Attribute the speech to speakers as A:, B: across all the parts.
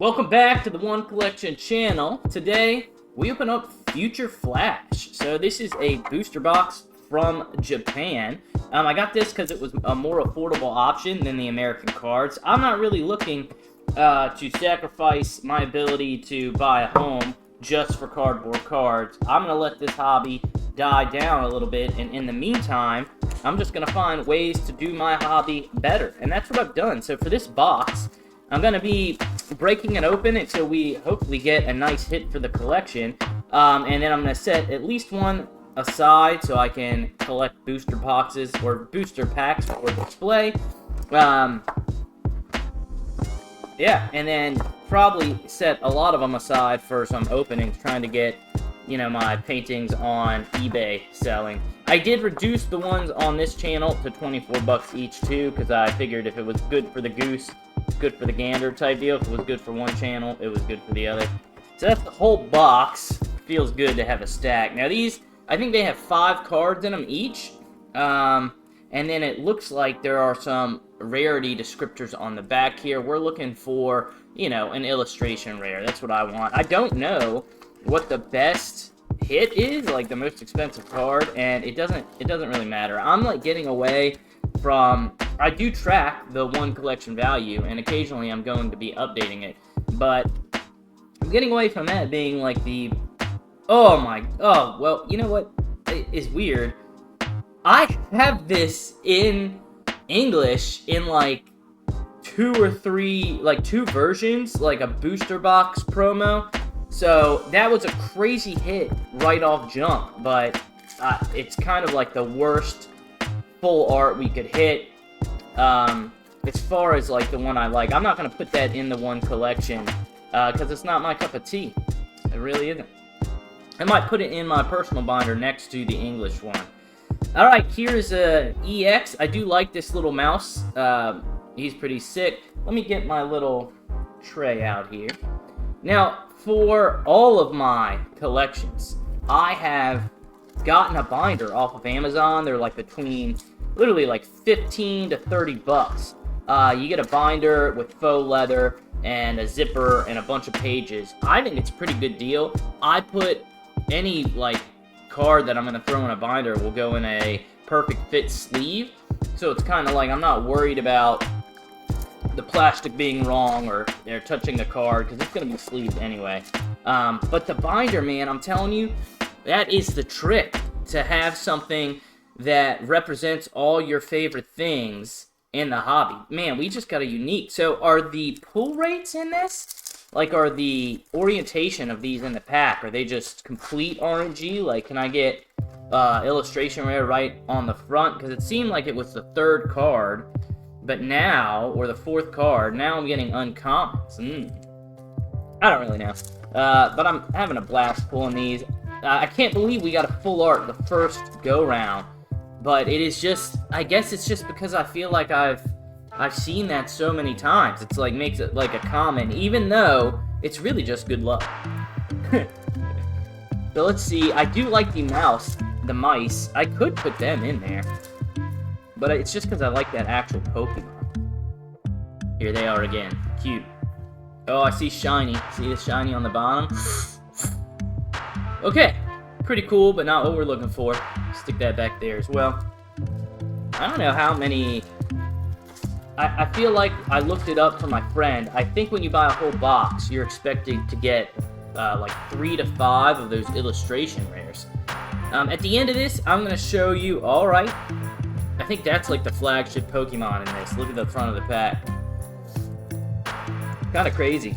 A: Welcome back to the One Collection channel. Today, we open up Future Flash. So this is a booster box from Japan. I got this because it was a more affordable option than the American cards. I'm not really looking to sacrifice my ability to buy a home just for cardboard cards. I'm going to let this hobby die down a little bit, and in the meantime, I'm just going to find ways to do my hobby better. And that's what I've done. So for this box, I'm going to be breaking it open until we hopefully get a nice hit for the collection. And then I'm going to set at least one aside so I can collect booster boxes or booster packs for display. Yeah, and then probably set a lot of them aside for some openings, trying to get, you know, my paintings on eBay selling. I did reduce the ones on this channel to 24 bucks each too, because I figured if it was good for the goose, good for the gander type deal. If it was good for one channel, it was good for the other. So that's the whole box. Feels good to have a stack. Now these, I think they have 5 cards in them each. And then it looks like there are some rarity descriptors on the back here. We're looking for, you know, an illustration rare. That's what I want. I don't know what the best hit is, like the most expensive card, and it doesn't really matter. I'm like getting away from, I do track the One Collection value, and occasionally I'm going to be updating it, but I'm getting away from that being like the, well, you know what is weird? I have this in English in like 2 or 3, like 2 versions, like a booster box promo. So that was a crazy hit right off jump, but it's kind of like the worst full art we could hit. As far as like the one I like, I'm not going to put that in the One Collection because it's not my cup of tea. It really isn't. I might put it in my personal binder next to the English one. Alright, here's a EX. I do like this little mouse. He's pretty sick. Let me get my little tray out here. Now, for all of my collections, I have gotten a binder off of Amazon. They're like between, literally like 15 to 30 bucks. You get a binder with faux leather and a zipper and a bunch of pages. I think it's a pretty good deal. I put any like card that I'm going to throw in a binder will go in a perfect fit sleeve. So it's kind of like I'm not worried about the plastic being wrong or they're touching the card because it's going to be sleeved anyway. But the binder, man, I'm telling you, that is the trick, to have something that represents all your favorite things in the hobby. Man, we just got a unique. So are the pull rates in this? Like, are the orientation of these in the pack, are they just complete RNG? Like, can I get illustration rare right on the front? Because it seemed like it was the 3rd card, but now, or the 4th card, now I'm getting uncommons. I don't really know. But I'm having a blast pulling these. I can't believe we got a full art the first go-round. But it is just, I guess it's just because I feel like I've seen that so many times. It's like, makes it like a common, even though it's really just good luck. So let's see, I do like the mice. I could put them in there. But it's just because I like that actual Pokemon. Here they are again. Cute. Oh, I see shiny. See the shiny on the bottom? Okay. Pretty cool, but not what we're looking for. Stick that back there as well. I don't know how many... I feel like I looked it up for my friend. I think when you buy a whole box, you're expecting to get like 3 to 5 of those illustration rares. At the end of this, I'm going to show you... Alright. I think that's like the flagship Pokemon in this. Look at the front of the pack. Kind of crazy.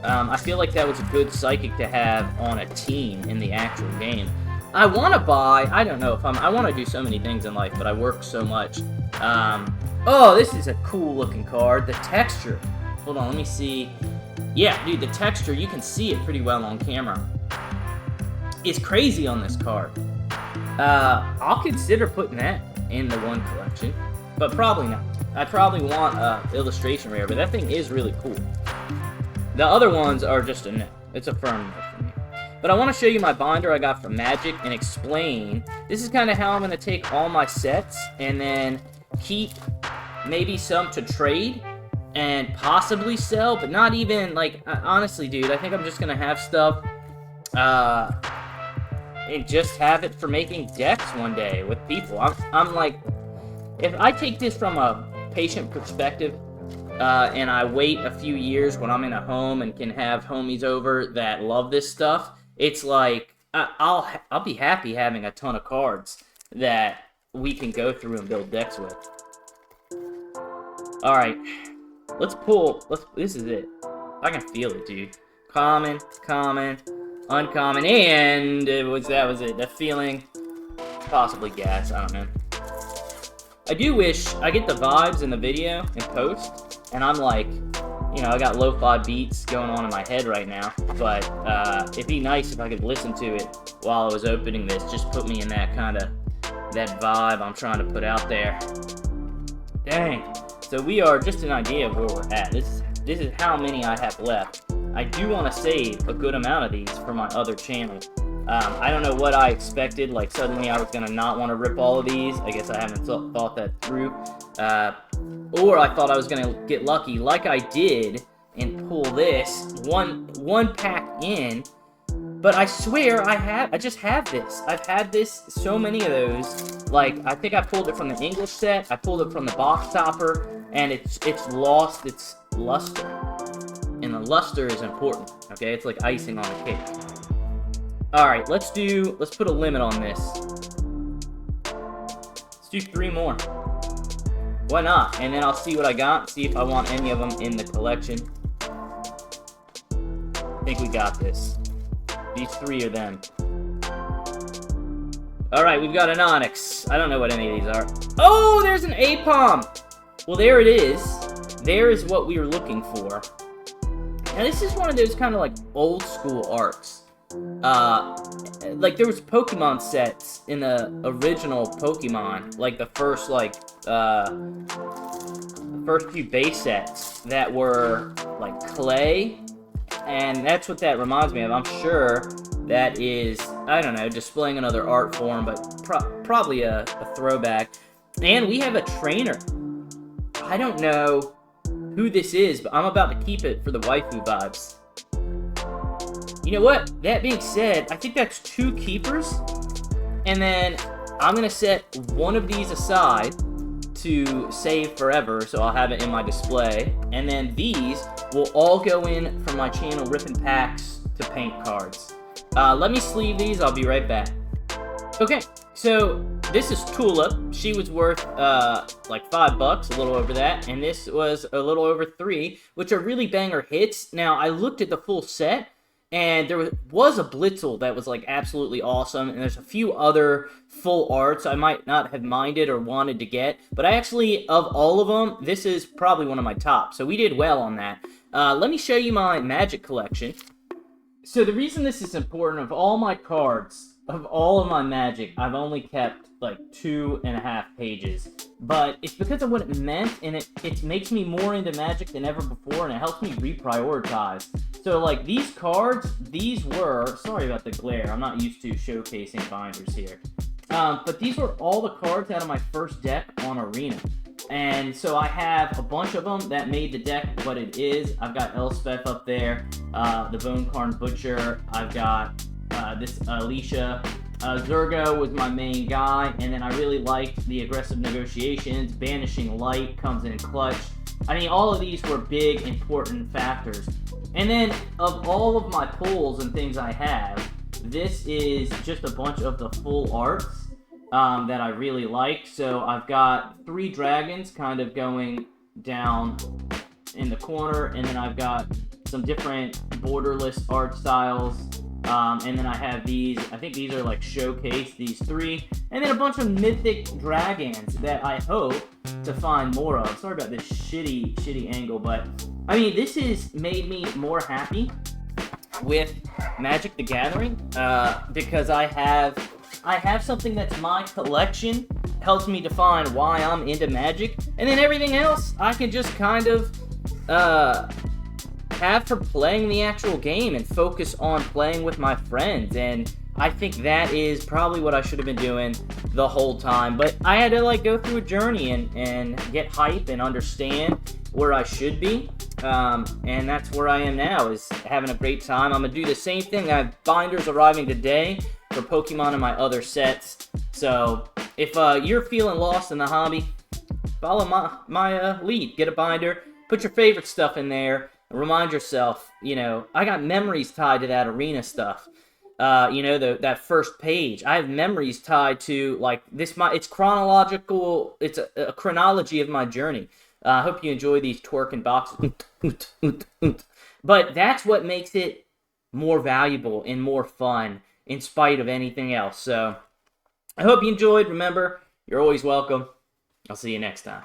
A: I feel like that was a good psychic to have on a team in the actual game. I want to buy, I don't know if I want to do so many things in life, but I work so much. Oh, this is a cool looking card. The texture. Hold on, let me see. Yeah, dude, the texture, you can see it pretty well on camera. It's crazy on this card. I'll consider putting that in the One Collection, but probably not. I probably want illustration rare, but that thing is really cool. The other ones are just a no. It's a firm no for me. But I want to show you my binder I got from Magic and explain. This is kind of how I'm going to take all my sets and then keep maybe some to trade and possibly sell, but not even, like, honestly, dude, I think I'm just gonna have stuff, and just have it for making decks one day with people. I'm like, if I take this from a patient perspective, and I wait a few years when I'm in a home and can have homies over that love this stuff, it's like, I'll be happy having a ton of cards that we can go through and build decks with. Alright, this is it. I can feel it, dude. Common, uncommon, and that was it. That feeling, possibly gas, I don't know. I do wish I get the vibes in the video in post, and I'm like, you know, I got lo-fi beats going on in my head right now, but it'd be nice if I could listen to it while I was opening this. Just put me in that vibe I'm trying to put out there. Dang. So we are just an idea of where we're at. This is how many I have left. I do want to save a good amount of these for my other channel. I don't know what I expected, like suddenly I was going to not want to rip all of these. I guess I haven't thought that through. Or I thought I was going to get lucky like I did and pull this one pack in. But I swear I just have this. I've had this, so many of those. Like, I think I pulled it from the English set, I pulled it from the box topper, and it's lost its luster. And the luster is important, okay? It's like icing on a cake. Alright, let's put a limit on this. Let's do 3 more. Why not? And then I'll see what I got, see if I want any of them in the collection. I think we got this. These 3 are them. Alright, we've got an Onyx. I don't know what any of these are. Oh, there's an Apom! Well, there it is. There is what we were looking for. Now, this is one of those kind of like old school arcs. Like there was Pokemon sets in the original Pokemon, like the first first few base sets that were like clay, and that's what that reminds me of. I'm sure that is, I don't know, displaying another art form, but probably a throwback. And we have a trainer. I don't know who this is, but I'm about to keep it for the waifu vibes. You know what? That being said, I think that's 2 keepers. And then I'm going to set one of these aside to save forever, so I'll have it in my display. And then these will all go in from my channel ripping packs to paint cards. Let me sleeve these. I'll be right back. Okay, so this is Tulip. She was worth like $5, a little over that, and this was a little over 3, which are really banger hits. Now, I looked at the full set, and there was a Blitzel that was like absolutely awesome, and there's a few other full arts I might not have minded or wanted to get, but I actually, of all of them, this is probably one of my top, so we did well on that. Let me show you my Magic collection. So the reason this is important, of all my cards, of all of my Magic, I've only kept like 2.5 pages. But it's because of what it meant, and it makes me more into Magic than ever before, and it helps me reprioritize. So like these cards, these were, sorry about the glare, I'm not used to showcasing binders here. But these were all the cards out of my first deck on Arena. And so I have a bunch of them that made the deck what it is. I've got Elspeth up there, the Bone Carn Butcher, I've got this Alicia. Zurgo was my main guy, and then I really liked the Aggressive Negotiations. Banishing Light comes in clutch. I mean, all of these were big, important factors. And then, of all of my pulls and things I have, this is just a bunch of the full arts that I really like. So I've got 3 dragons kind of going down in the corner, and then I've got some different borderless art styles. And then I have these, I think these are like showcase, these 3, and then a bunch of mythic dragons that I hope to find more of. Sorry about this shitty angle, but I mean, this has made me more happy with Magic the Gathering, because I have something that's my collection, helps me define why I'm into Magic, and then everything else I can just kind of have for playing the actual game and focus on playing with my friends. And I think that is probably what I should have been doing the whole time, but I had to like go through a journey and get hype and understand. where I should be. And that's where I am now, is having a great time. I'm going to do the same thing. I have binders arriving today for Pokemon and my other sets. So if you're feeling lost in the hobby, follow my lead. Get a binder, put your favorite stuff in there, and remind yourself, I got memories tied to that arena stuff. That first page. I have memories tied to, like, it's chronological, it's a chronology of my journey. I hope you enjoy these twerking boxes. But that's what makes it more valuable and more fun, in spite of anything else. So, I hope you enjoyed. Remember, you're always welcome. I'll see you next time.